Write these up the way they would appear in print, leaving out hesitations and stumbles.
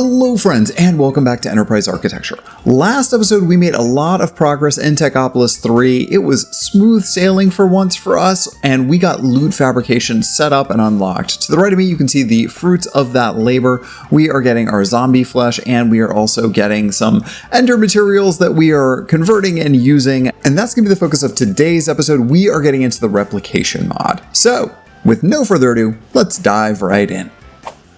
Hello friends, and welcome back to Enterprise Architecture. Last episode we made a lot of progress in Techopolis 3. It was smooth sailing for once for us, and we got loot fabrication set up and unlocked. To the right of me you can see the fruits of that labor. We are getting our zombie flesh, and we are also getting some ender materials that we are converting and using, and that's going to be the focus of today's episode. We are getting into the Replication Mod. So, with no further ado, let's dive right in.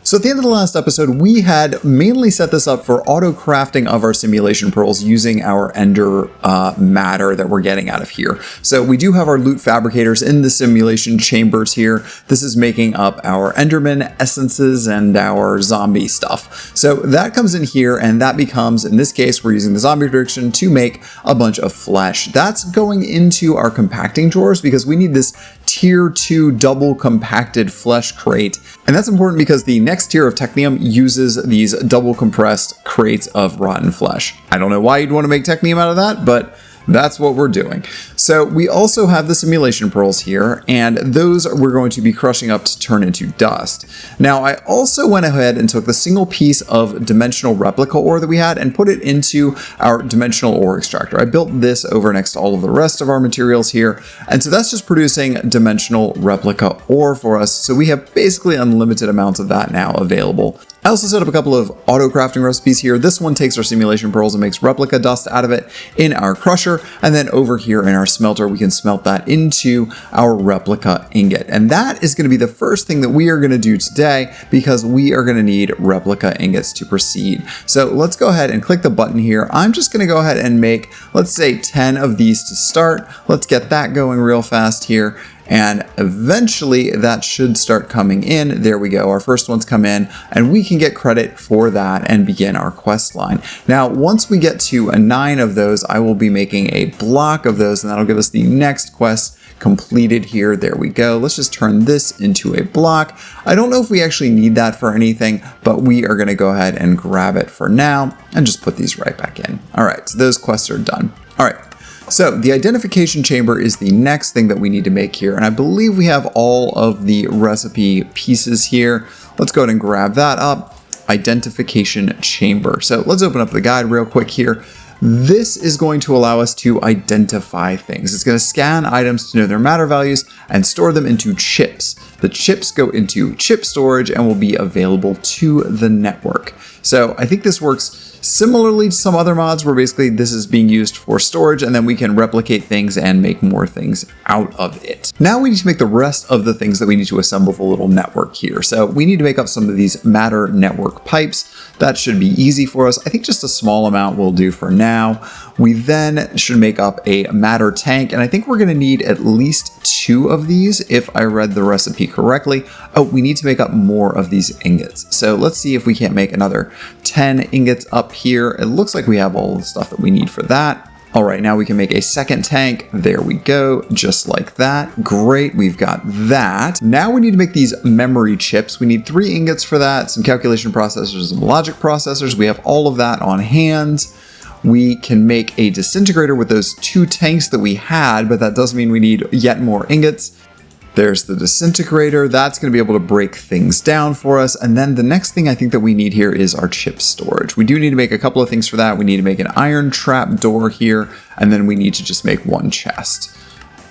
So at the end of the last episode, we had mainly set this up for auto crafting of our simulation pearls using our ender matter that we're getting out of here. So we do have our loot fabricators in the simulation chambers here. This is making up our enderman essences and our zombie stuff. So that comes in here, and that becomes, in this case, we're using the zombie prediction to make a bunch of flesh. That's going into our compacting drawers because we need this tier 2 double compacted flesh crate. And that's important because the next tier of technium uses these double compressed crates of rotten flesh. I don't know why you'd want to make technium out of that, but that's what we're doing. So we also have the simulation pearls here, and those we're going to be crushing up to turn into dust. Now, I also went ahead and took the single piece of dimensional replica ore that we had and put it into our dimensional ore extractor. I built this over next to all of the rest of our materials here, and so that's just producing dimensional replica ore for us. So we have basically unlimited amounts of that now available. I also set up a couple of auto crafting recipes here. This one takes our simulation pearls and makes replica dust out of it in our crusher. And then over here in our smelter, we can smelt that into our replica ingot. And that is going to be the first thing that we are going to do today because we are going to need replica ingots to proceed. So let's go ahead and click the button here. I'm just going to go ahead and make, let's say 10 of these to start. Let's get that going real fast here. And eventually that should start coming in. There we go. Our first ones come in, and we can get credit for that and begin our quest line. Now, once we get to 9 of those, I will be making a block of those, and that'll give us the next quest completed here. There we go. Let's just turn this into a block. I don't know if we actually need that for anything, but we are going to go ahead and grab it for now and just put these right back in. All right, so those quests are done. All right. So the identification chamber is the next thing that we need to make here, and I believe we have all of the recipe pieces here. Let's go ahead and grab that up. Identification chamber. So let's open up the guide real quick here. This is going to allow us to identify things. It's going to scan items to know their matter values and store them into chips. The chips go into chip storage and will be available to the network. So I think this works similarly to some other mods where basically this is being used for storage, and then we can replicate things and make more things out of it. Now we need to make the rest of the things that we need to assemble the little network here. So we need to make up some of these matter network pipes. That should be easy for us. I think just a small amount will do for now. We then should make up a matter tank, and I think we're going to need at least 2 of these if I read the recipe correctly. Oh, we need to make up more of these ingots. So let's see if we can't make another 10 ingots up here. It looks like we have all the stuff that we need for that. All right, now we can make a second tank. There we go, just like that. Great, we've got that. Now we need to make these memory chips. We need 3 ingots for that, some calculation processors, some logic processors. We have all of that on hand. We can make a disintegrator with those 2 tanks that we had, but that does mean we need yet more ingots. There's the disintegrator. That's going to be able to break things down for us. And then the next thing I think that we need here is our chip storage. We do need to make a couple of things for that. We need to make an iron trap door here, and then we need to just make 1 chest.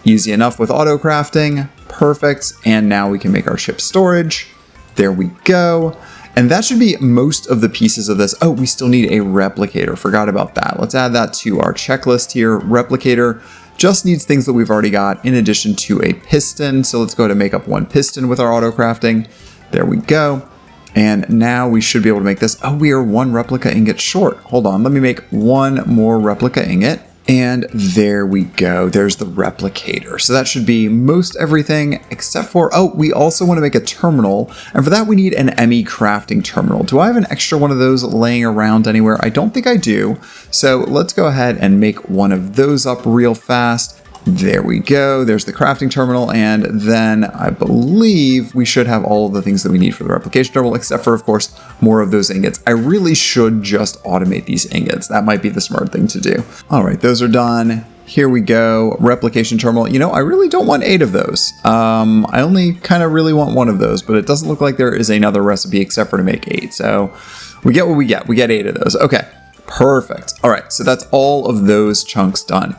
Easy enough with auto crafting. Perfect. And now we can make our chip storage. There we go. And that should be most of the pieces of this. Oh, we still need a replicator. Forgot about that. Let's add that to our checklist here. Replicator just needs things that we've already got in addition to a piston. So let's go ahead and make up 1 piston with our auto crafting. There we go. And now we should be able to make this. Oh, we are 1 replica ingot short. Hold on, let me make 1 more replica ingot. And there we go. There's the replicator. So that should be most everything except for, oh, we also want to make a terminal. And for that, we need an ME crafting terminal. Do I have an extra one of those laying around anywhere? I don't think I do. So let's go ahead and make 1 of those up real fast. There we go. There's the crafting terminal, and then I believe we should have all of the things that we need for the replication terminal, except for, of course, more of those ingots. I really should just automate these ingots. That might be the smart thing to do. All right, those are done. Here we go. Replication terminal. You know, I really don't want 8 of those. I only kind of really want 1 of those, but it doesn't look like there is another recipe except for to make 8. So We get what we get. We get 8 of those. Okay, perfect. All right, so that's all of those chunks done.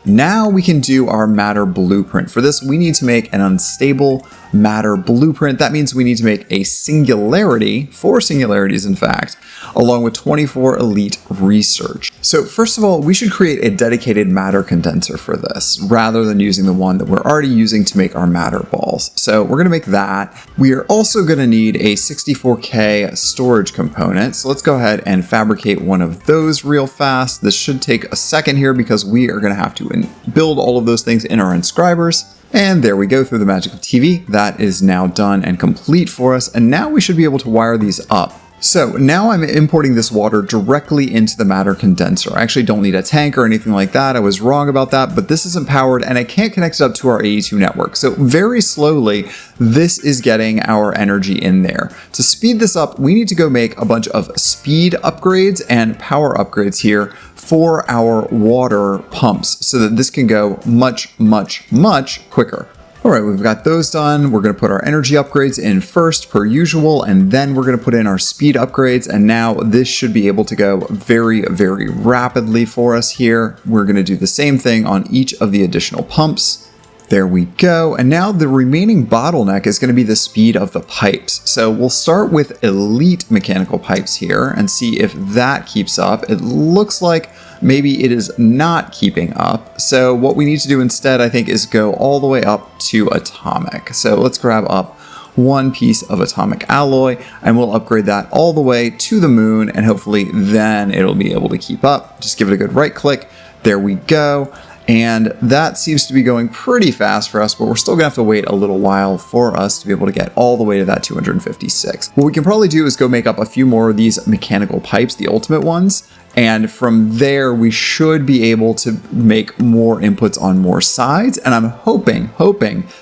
Now we can do our matter blueprint. For this, we need to make an unstable matter blueprint. That means we need to make a singularity, 4 singularities in fact, along with 24 elite research. So first of all, we should create a dedicated matter condenser for this, rather than using the one that we're already using to make our matter balls. So we're gonna make that. We are also gonna need a 64K storage component. So let's go ahead and fabricate one of those real fast. This should take a second here because we are gonna have to build all of those things in our inscribers. And there we go, through the magic of TV. That is now done and complete for us. And now we should be able to wire these up. So now I'm importing this water directly into the matter condenser. I actually don't need a tank or anything like that. I was wrong about that, but this isn't powered and I can't connect it up to our AE2 network. So very slowly, this is getting our energy in there. To speed this up, we need to go make a bunch of speed upgrades and power upgrades here for our water pumps so that this can go much, much, much quicker. All right, we've got those done. We're gonna put our energy upgrades in first per usual, and then we're gonna put in our speed upgrades. And now this should be able to go very, very rapidly for us here. We're gonna do the same thing on each of the additional pumps. There we go. And now the remaining bottleneck is going to be the speed of the pipes. So we'll start with elite mechanical pipes here and see if that keeps up. It looks like maybe it is not keeping up. So what we need to do instead, I think, is go all the way up to atomic. So let's grab up one piece of atomic alloy and we'll upgrade that all the way to the moon, and hopefully then it'll be able to keep up. Just give it a good right click. There we go. And that seems to be going pretty fast for us, but we're still gonna have to wait a little while for us to be able to get all the way to that 256. What we can probably do is go make up a few more of these mechanical pipes, the ultimate ones, and from there we should be able to make more inputs on more sides, and I'm hoping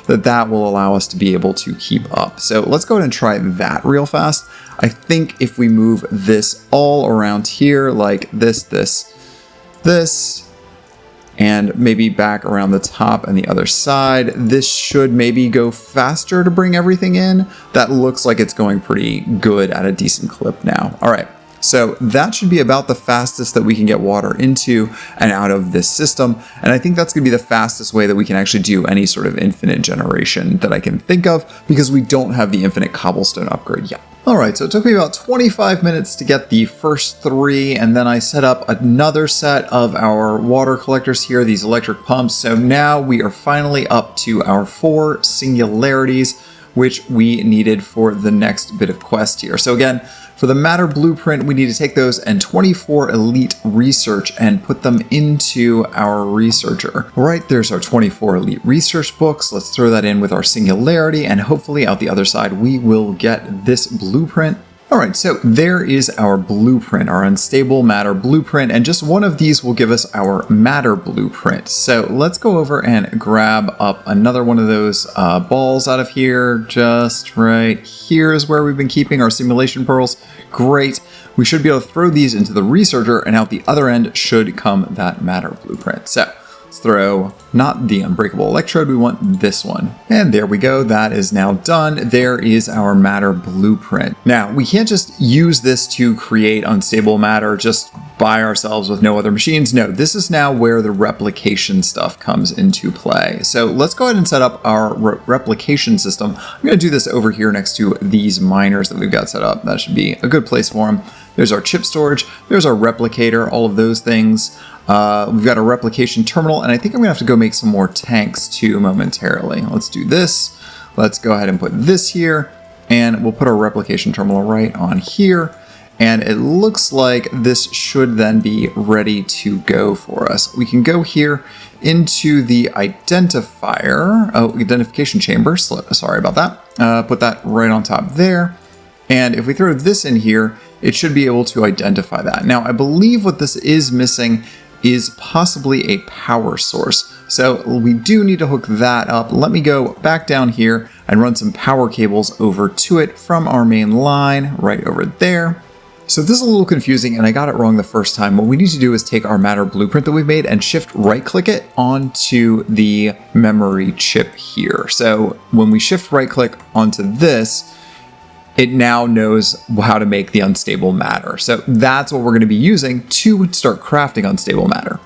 that that will allow us to be able to keep up. So let's go ahead and try that real fast. I think if we move this all around here, like this, and maybe back around the top and the other side, this should maybe go faster to bring everything in. That looks like it's going pretty good at a decent clip now. All right, so that should be about the fastest that we can get water into and out of this system. And I think that's gonna be the fastest way that we can actually do any sort of infinite generation that I can think of, because we don't have the infinite cobblestone upgrade yet. All right, so it took me about 25 minutes to get the first 3, and then I set up another set of our water collectors here, these electric pumps. So now we are finally up to our 4 singularities, which we needed for the next bit of quest here. So again, for the matter blueprint, we need to take those and 24 elite research and put them into our researcher. All right, there's our 24 elite research books. Let's throw that in with our singularity, and hopefully out the other side, we will get this blueprint. All right, so there is our blueprint, our unstable matter blueprint, and just one of these will give us our matter blueprint. So let's go over and grab up another one of those balls out of here. Just right here is where we've been keeping our simulation pearls. Great. We should be able to throw these into the researcher, and out the other end should come that matter blueprint. So let's throw not the unbreakable electrode, we want this one. And there we go, that is now done. There is our matter blueprint. Now, we can't just use this to create unstable matter just by ourselves with no other machines. No, this is now where the replication stuff comes into play. So let's go ahead and set up our replication system. I'm gonna do this over here next to these miners that we've got set up. That should be a good place for them. There's our chip storage, there's our replicator, all of those things. We've got a replication terminal, and I think I'm gonna have to go make some more tanks too momentarily. Let's do this. Let's go ahead and put this here, and we'll put our replication terminal right on here. And it looks like this should then be ready to go for us. We can go here into the identification chamber. Sorry about that. Put that right on top there. And if we throw this in here, it should be able to identify that. Now, I believe what this is missing is possibly a power source. So we do need to hook that up. Let me go back down here and run some power cables over to it from our main line right over there. So this is a little confusing and I got it wrong the first time. What we need to do is take our matter blueprint that we've made and shift right click it onto the memory chip here. So when we shift right click onto this, it now knows how to make the unstable matter. So that's what we're going to be using to start crafting unstable matter.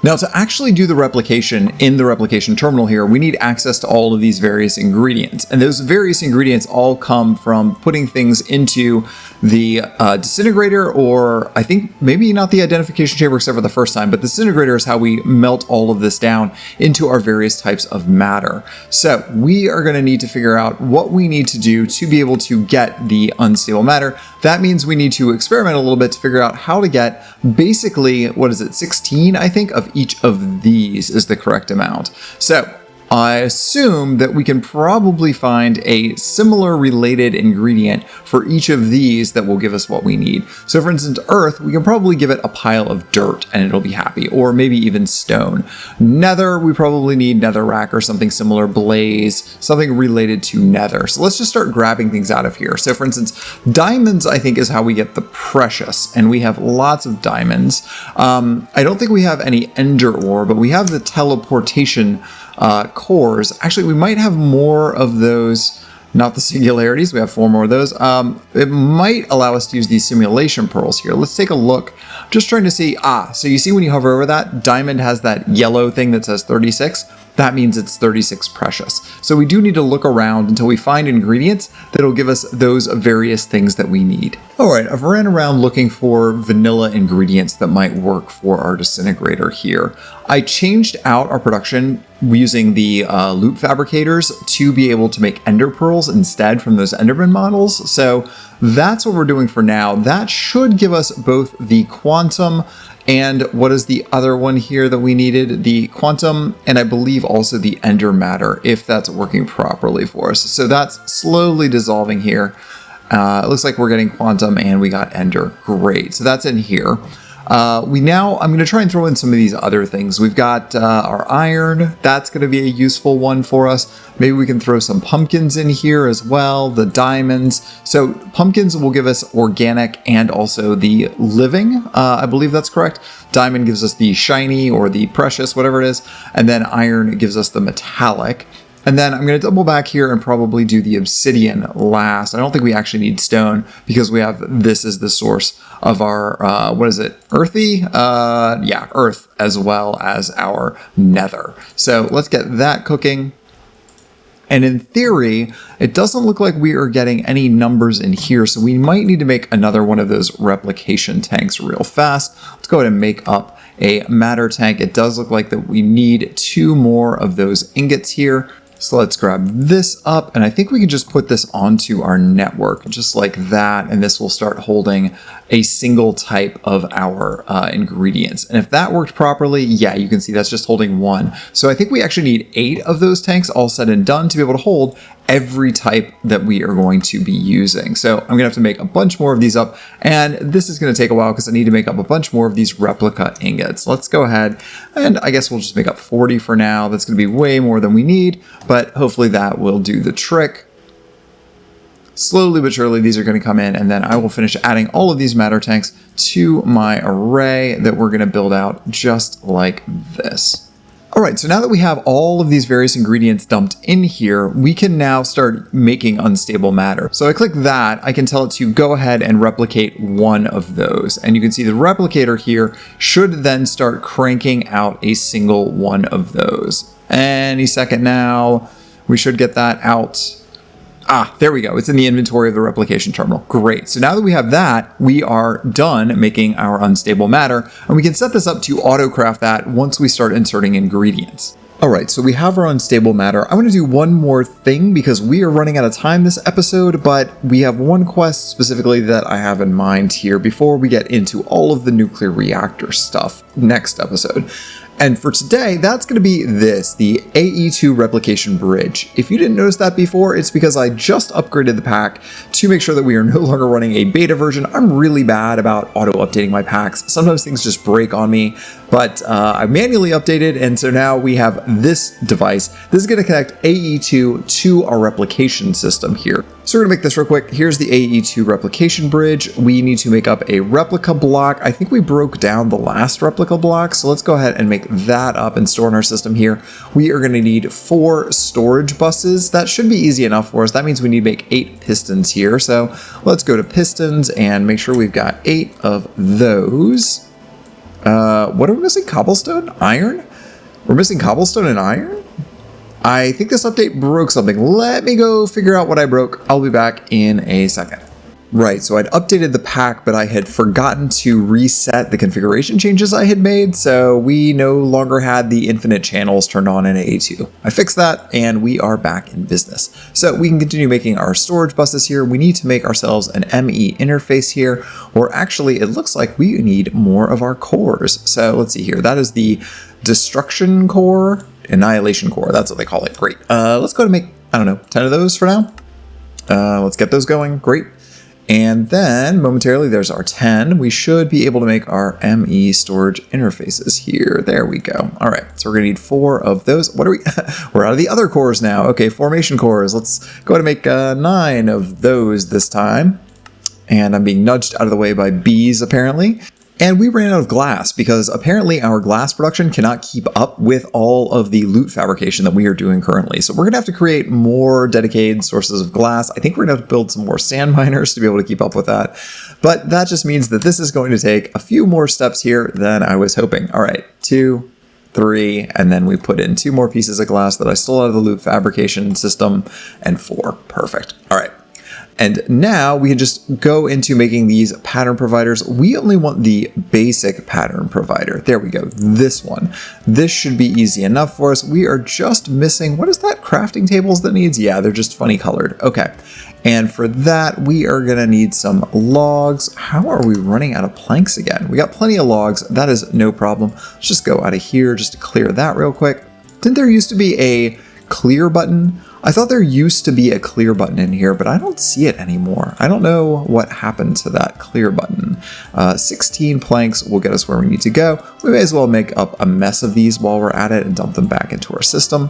Now, to actually do the replication in the replication terminal here, we need access to all of these various ingredients. And those various ingredients all come from putting things into the disintegrator, or I think maybe not the identification chamber except for the first time, but the disintegrator is how we melt all of this down into our various types of matter. So we are going to need to figure out what we need to do to be able to get the unstable matter. That means we need to experiment a little bit to figure out how to get basically, 16, I think, of each of these is the correct amount. So I assume that we can probably find a similar related ingredient for each of these that will give us what we need. So for instance, earth, we can probably give it a pile of dirt and it'll be happy, or maybe even stone. Nether, we probably need netherrack or something similar. Blaze, something related to nether. So let's just start grabbing things out of here. So for instance, diamonds, I think, is how we get the precious, and we have lots of diamonds. I don't think we have any ender ore, but we have the teleportation cores. Actually, we might have more of those, not the singularities. We have 4 more of those. It might allow us to use these simulation pearls here. Let's take a look. I'm just trying to see. So you see when you hover over that, diamond has that yellow thing that says 36. That means it's 36 precious. So we do need to look around until we find ingredients that'll give us those various things that we need. All right, I've ran around looking for vanilla ingredients that might work for our disintegrator here. I changed out our production using the loot fabricators to be able to make ender pearls instead from those enderman models. So that's what we're doing for now. That should give us both the quantum and what is the other one here that we needed? The quantum, and I believe also the ender matter, if that's working properly for us. So that's slowly dissolving here. It looks like we're getting quantum and we got ender. Great. So that's in here. I'm going to try and throw in some of these other things. We've got our iron. That's going to be a useful one for us. Maybe we can throw some pumpkins in here as well, the diamonds. So pumpkins will give us organic and also the living. I believe that's correct. Diamond gives us the shiny or the precious, whatever it is. And then iron gives us the metallic. And then I'm going to double back here and probably do the obsidian last. I don't think we actually need stone because we have this as the source of our, earthy? Yeah, earth, as well as our nether. So let's get that cooking. And in theory, it doesn't look like we are getting any numbers in here, so we might need to make another one of those replication tanks real fast. Let's go ahead and make up a matter tank. It does look like that we need 2 more of those ingots here. So let's grab this up, and I think we can just put this onto our network just like that, and this will start holding a single type of our ingredients. And if that worked properly, yeah, you can see that's just holding 1. So I think we actually need 8 of those tanks all said and done to be able to hold every type that we are going to be using. So I'm gonna have to make a bunch more of these up, and this is gonna take a while because I need to make up a bunch more of these replica ingots. Let's go ahead, and I guess we'll just make up 40 for now. That's gonna be way more than we need, but hopefully that will do the trick. Slowly but surely, these are going to come in, and then I will finish adding all of these matter tanks to my array that we're going to build out just like this. All right, so now that we have all of these various ingredients dumped in here, we can now start making unstable matter. So I click that, I can tell it to go ahead and replicate 1 of those. And you can see the replicator here should then start cranking out a single one of those. Any second now, we should get that out. There we go. It's in the inventory of the replication terminal. Great. So now that we have that, we are done making our unstable matter, and we can set this up to auto-craft that once we start inserting ingredients. All right, so we have our unstable matter. I want to do one more thing because we are running out of time this episode, but we have one quest specifically that I have in mind here before we get into all of the nuclear reactor stuff next episode. And for today, that's going to be this, the AE2 replication bridge. If you didn't notice that before, it's because I just upgraded the pack to make sure that we are no longer running a beta version. I'm really bad about auto-updating my packs. Sometimes things just break on me. But I manually updated, and so now we have this device. This is going to connect AE2 to our replication system here. So we're going to make this real quick. Here's the AE2 replication bridge. We need to make up a replica block. I think we broke down the last replica block, so let's go ahead and make that up and store in our system here. We are going to need 4 storage buses. That should be easy enough for us. That means we need to make 8 pistons here. So let's go to pistons and make sure we've got 8 of those. What are we missing? Cobblestone? Iron? We're missing cobblestone and iron? I think this update broke something. Let me go figure out what I broke. I'll be back in a second. Right, so I'd updated the pack, but I had forgotten to reset the configuration changes I had made, so we no longer had the infinite channels turned on in AE2. I fixed that, and we are back in business. So we can continue making our storage buses here. We need to make ourselves an ME interface here, or actually, it looks like we need more of our cores. So let's see here. That is the destruction core, annihilation core. That's what they call it. Great. Let's go to make, I don't know, 10 of those for now. Let's get those going. Great. And then momentarily there's our 10. We should be able to make our ME storage interfaces here. There we go. All right, so we're gonna need 4 of those. What are we? We're out of the other cores now. Okay, formation cores. Let's go ahead and make 9 of those this time. And I'm being nudged out of the way by bees apparently. And we ran out of glass because apparently our glass production cannot keep up with all of the loot fabrication that we are doing currently. So we're going to have to create more dedicated sources of glass. I think we're going to have to build some more sand miners to be able to keep up with that. But that just means that this is going to take a few more steps here than I was hoping. All right, 2, 3, and then we put in 2 more pieces of glass that I stole out of the loot fabrication system, and 4. Perfect. All right. And now we can just go into making these pattern providers. We only want the basic pattern provider. There we go, this one. This should be easy enough for us. We are just missing, what is that, crafting tables that needs? Yeah, they're just funny colored. Okay, and for that, we are gonna need some logs. How are we running out of planks again? We got plenty of logs, that is no problem. Let's just go out of here just to clear that real quick. Didn't there used to be a clear button? I thought there used to be a clear button in here, but I don't see it anymore. I don't know what happened to that clear button. 16 planks will get us where we need to go. We may as well make up a mess of these while we're at it and dump them back into our system.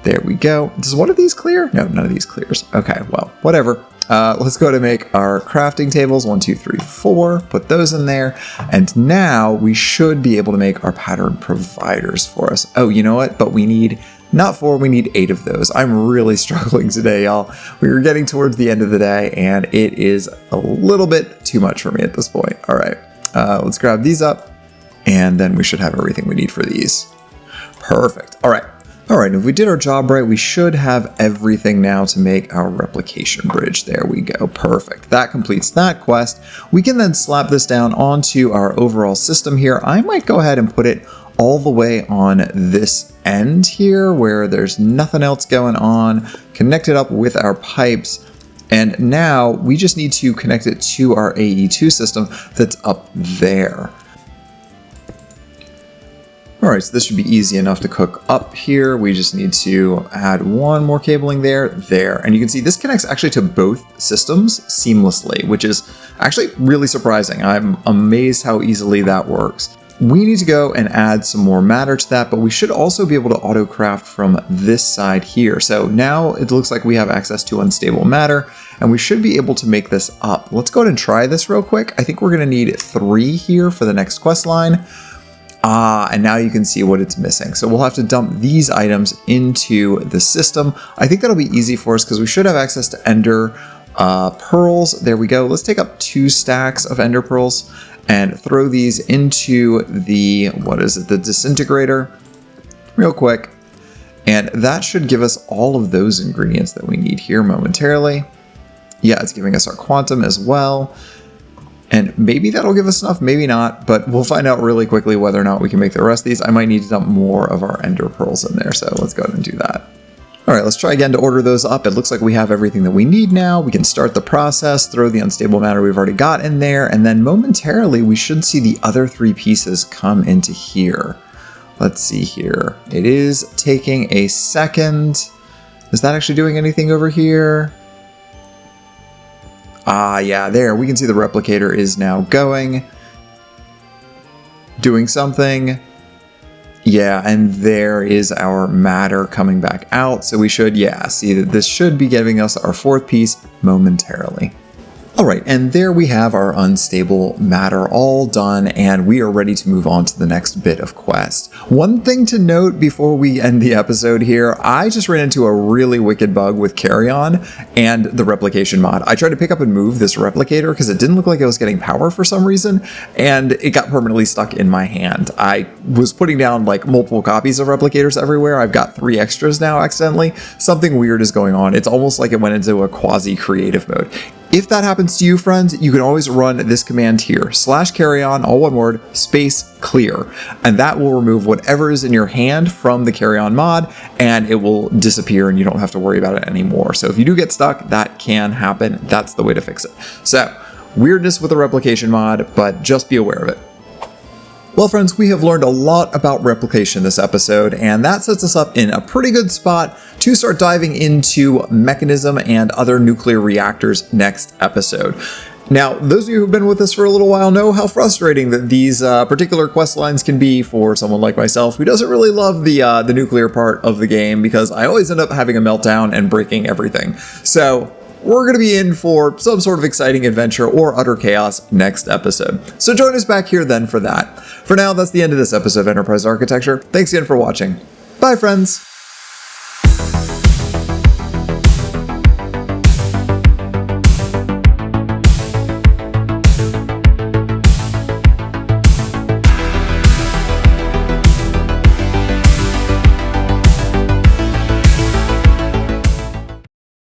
There we go. Does one of these clear? No, none of these clears. Okay, well, whatever. Let's go to make our crafting tables. 1, 2, 3, 4. Put those in there. And now we should be able to make our pattern providers for us. Oh, you know what? But we need not 4, we need 8 of those. I'm really struggling today, y'all. We are getting towards the end of the day, and it is a little bit too much for me at this point. All right, let's grab these up, and then we should have everything we need for these. Perfect. All right. All right, if we did our job right, we should have everything now to make our replication bridge. There we go. Perfect. That completes that quest. We can then slap this down onto our overall system here. I might go ahead and put it all the way on this end here where there's nothing else going on, connect it up with our pipes, and now we just need to connect it to our AE2 system that's up there. All right, so this should be easy enough to cook up here. We just need to add 1 more cabling there, and you can see this connects actually to both systems seamlessly, which is actually really surprising. I'm amazed how easily that works. We need to go and add some more matter to that, but we should also be able to auto craft from this side here. So now it looks like we have access to unstable matter, and we should be able to make this up. Let's go ahead and try this real quick. I think we're gonna need 3 here for the next quest line. And now you can see what it's missing. So we'll have to dump these items into the system. I think that'll be easy for us because we should have access to ender pearls. There we go. Let's take up 2 stacks of ender pearls and throw these into the, the disintegrator real quick. And that should give us all of those ingredients that we need here momentarily. Yeah, it's giving us our quantum as well. And maybe that'll give us enough, maybe not, but we'll find out really quickly whether or not we can make the rest of these. I might need to dump more of our ender pearls in there, so let's go ahead and do that. All right, let's try again to order those up. It looks like we have everything that we need now. We can start the process, throw the unstable matter we've already got in there, and then momentarily we should see the other 3 pieces come into here. Let's see here. It is taking a second. Is that actually doing anything over here? Ah, yeah, there. We can see the replicator is now going. doing something. Yeah, and there is our matter coming back out. So we should, yeah, see that this should be giving us our fourth piece momentarily. All right, and there we have our unstable matter all done, and we are ready to move on to the next bit of quest. One thing to note before we end the episode here, I just ran into a really wicked bug with Carry-On and the Replication Mod. I tried to pick up and move this replicator because it didn't look like it was getting power for some reason, and it got permanently stuck in my hand. I was putting down like multiple copies of replicators everywhere. I've got 3 extras now accidentally. Something weird is going on. It's almost like it went into a quasi-creative mode. If that happens to you, friends, you can always run this command here, /carryon, all one word, space clear, and that will remove whatever is in your hand from the Carry-On mod, and it will disappear and you don't have to worry about it anymore. So if you do get stuck, that can happen. That's the way to fix it. So, weirdness with the Replication mod, but just be aware of it. Well, friends, we have learned a lot about replication this episode, and that sets us up in a pretty good spot to start diving into mechanism and other nuclear reactors next episode. Now, those of you who've been with us for a little while know how frustrating that these particular quest lines can be for someone like myself who doesn't really love the nuclear part of the game, because I always end up having a meltdown and breaking everything. So we're going to be in for some sort of exciting adventure or utter chaos next episode. So join us back here then for that. For now, that's the end of this episode of Enterprise Architecture. Thanks again for watching. Bye, friends!